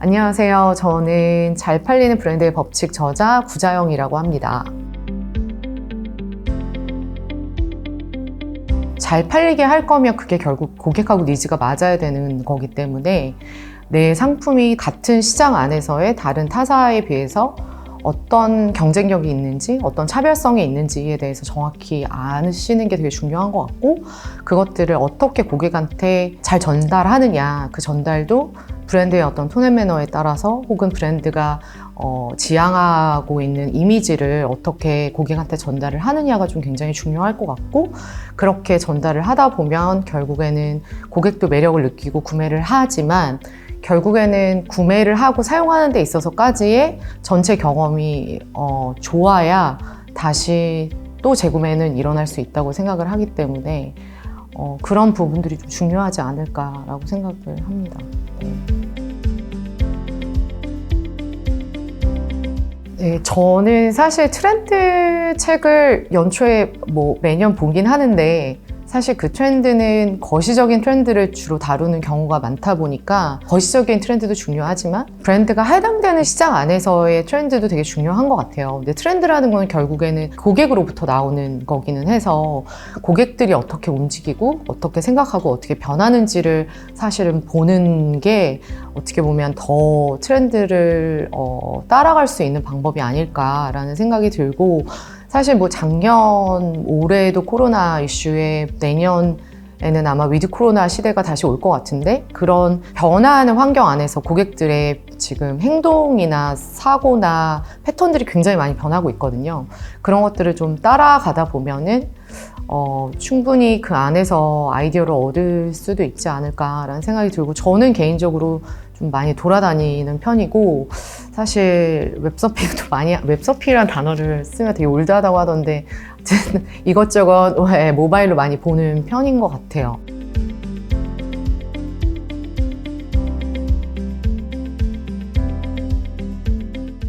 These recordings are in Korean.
안녕하세요. 저는 잘 팔리는 브랜드의 법칙 저자 구자영이라고 합니다. 잘 팔리게 할 거면 그게 결국 고객하고 니즈가 맞아야 되는 거기 때문에 내 상품이 같은 시장 안에서의 다른 타사에 비해서 어떤 경쟁력이 있는지, 어떤 차별성이 있는지에 대해서 정확히 아시는 게 되게 중요한 것 같고, 그것들을 어떻게 고객한테 잘 전달하느냐, 그 전달도 브랜드의 어떤 톤 앤 매너에 따라서 혹은 브랜드가 지향하고 있는 이미지를 어떻게 고객한테 전달을 하느냐가 좀 굉장히 중요할 것 같고, 그렇게 전달을 하다 보면 결국에는 고객도 매력을 느끼고 구매를 하지만 결국에는 구매를 하고 사용하는 데 있어서까지의 전체 경험이 좋아야 다시 또 재구매는 일어날 수 있다고 생각을 하기 때문에 그런 부분들이 좀 중요하지 않을까라고 생각을 합니다. 네, 저는 사실 트렌드 책을 연초에 매년 보긴 하는데 사실 그 트렌드는 거시적인 트렌드를 주로 다루는 경우가 많다 보니까 거시적인 트렌드도 중요하지만 브랜드가 해당되는 시장 안에서의 트렌드도 되게 중요한 것 같아요. 근데 트렌드라는 건 결국에는 고객으로부터 나오는 거기는 해서 고객들이 어떻게 움직이고 어떻게 생각하고 어떻게 변하는지를 사실은 보는 게 어떻게 보면 더 트렌드를 따라갈 수 있는 방법이 아닐까라는 생각이 들고, 사실 작년 올해도 코로나 이슈에 내년에는 아마 위드 코로나 시대가 다시 올 것 같은데, 그런 변화하는 환경 안에서 고객들의 지금 행동이나 사고나 패턴들이 굉장히 많이 변하고 있거든요. 그런 것들을 좀 따라가다 보면은 충분히 그 안에서 아이디어를 얻을 수도 있지 않을까라는 생각이 들고, 저는 개인적으로 좀 많이 돌아다니는 편이고, 사실 웹서핑도 웹서핑이라는 단어를 쓰면 되게 올드하다고 하던데 이것저것 모바일로 많이 보는 편인 것 같아요.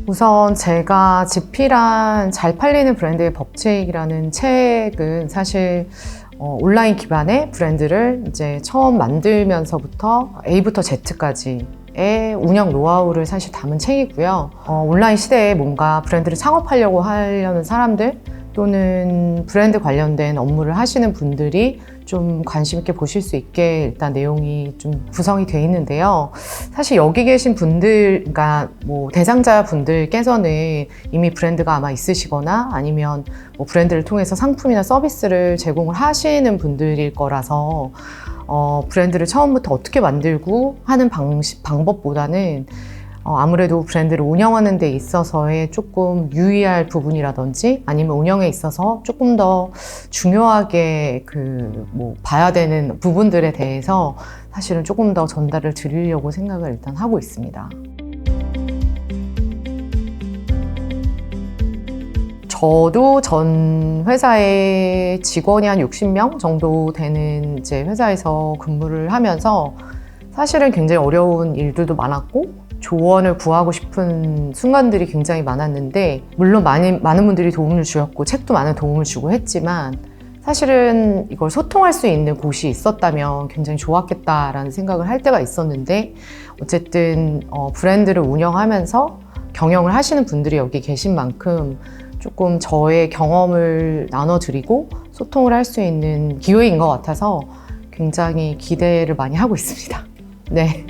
우선 제가 집필한 잘 팔리는 브랜드의 법칙이라는 책은 사실 온라인 기반의 브랜드를 이제 처음 만들면서부터 A부터 Z까지의 운영 노하우를 사실 담은 책이고요. 온라인 시대에 뭔가 브랜드를 창업하려고 하려는 사람들 또는 브랜드 관련된 업무를 하시는 분들이 좀 관심 있게 보실 수 있게 일단 내용이 좀 구성이 되어 있는데요. 사실 여기 계신 분들, 그러니까 대상자 분들께서는 이미 브랜드가 아마 있으시거나 아니면 브랜드를 통해서 상품이나 서비스를 제공을 하시는 분들일 거라서 브랜드를 처음부터 어떻게 만들고 하는 방법보다는 아무래도 브랜드를 운영하는 데 있어서의 조금 유의할 부분이라든지 아니면 운영에 있어서 조금 더 중요하게 봐야 되는 부분들에 대해서 사실은 조금 더 전달을 드리려고 생각을 일단 하고 있습니다. 저도 전 회사의 직원이 한 60명 정도 되는 이제 회사에서 근무를 하면서 사실은 굉장히 어려운 일들도 많았고 조언을 구하고 싶은 순간들이 굉장히 많았는데, 물론 많은 분들이 도움을 주셨고 책도 많은 도움을 주고 했지만 사실은 이걸 소통할 수 있는 곳이 있었다면 굉장히 좋았겠다라는 생각을 할 때가 있었는데, 어쨌든 브랜드를 운영하면서 경영을 하시는 분들이 여기 계신 만큼 조금 저의 경험을 나눠드리고 소통을 할 수 있는 기회인 것 같아서 굉장히 기대를 많이 하고 있습니다. 네.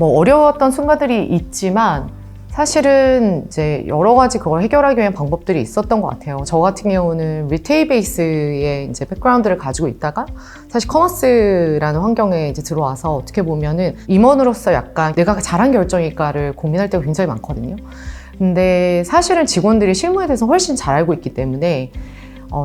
어려웠던 순간들이 있지만 사실은 이제 여러 가지 그걸 해결하기 위한 방법들이 있었던 것 같아요. 저 같은 경우는 리테일 베이스의 이제 백그라운드를 가지고 있다가 사실 커머스라는 환경에 이제 들어와서 어떻게 보면은 임원으로서 약간 내가 잘한 결정일까를 고민할 때가 굉장히 많거든요. 근데 사실은 직원들이 실무에 대해서 훨씬 잘 알고 있기 때문에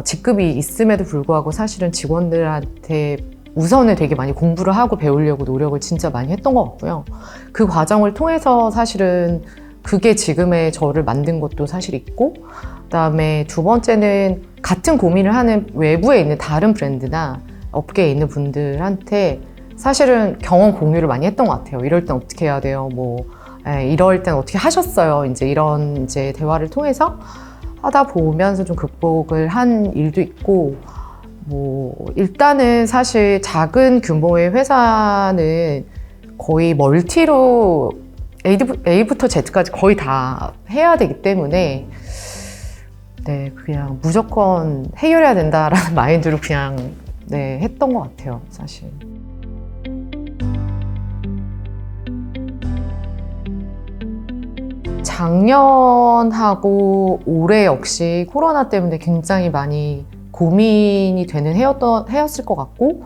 직급이 있음에도 불구하고 사실은 직원들한테 우선은 되게 많이 공부를 하고 배우려고 노력을 진짜 많이 했던 것 같고요. 그 과정을 통해서 사실은 그게 지금의 저를 만든 것도 사실 있고, 그다음에 두 번째는 같은 고민을 하는 외부에 있는 다른 브랜드나 업계에 있는 분들한테 사실은 경험 공유를 많이 했던 것 같아요. 이럴 땐 어떻게 해야 돼요? 이럴 땐 어떻게 하셨어요? 이제 이런 이제 대화를 통해서 하다 보면서 좀 극복을 한 일도 있고, 일단은 사실 작은 규모의 회사는 거의 멀티로 A부터 Z까지 거의 다 해야 되기 때문에 네, 그냥 무조건 해결해야 된다라는 마인드로 그냥 네, 했던 것 같아요, 사실. 작년하고 올해 역시 코로나 때문에 굉장히 많이 고민이 되는 해였을 것 같고,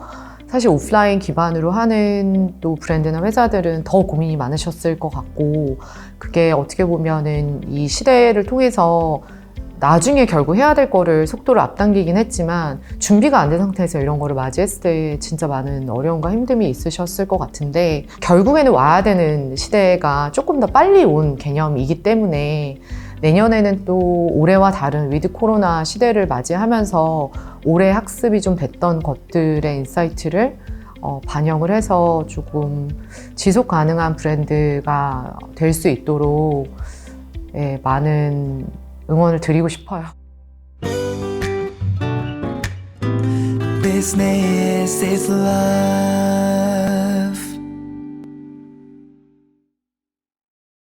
사실 오프라인 기반으로 하는 또 브랜드나 회사들은 더 고민이 많으셨을 것 같고, 그게 어떻게 보면은 이 시대를 통해서 나중에 결국 해야 될 거를 속도를 앞당기긴 했지만 준비가 안 된 상태에서 이런 거를 맞이했을 때 진짜 많은 어려움과 힘듦이 있으셨을 것 같은데, 결국에는 와야 되는 시대가 조금 더 빨리 온 개념이기 때문에 내년에는 또 올해와 다른 위드 코로나 시대를 맞이하면서 올해 학습이 좀 됐던 것들의 인사이트를 반영을 해서 조금 지속 가능한 브랜드가 될 수 있도록 예, 많은 응원을 드리고 싶어요. Business is life.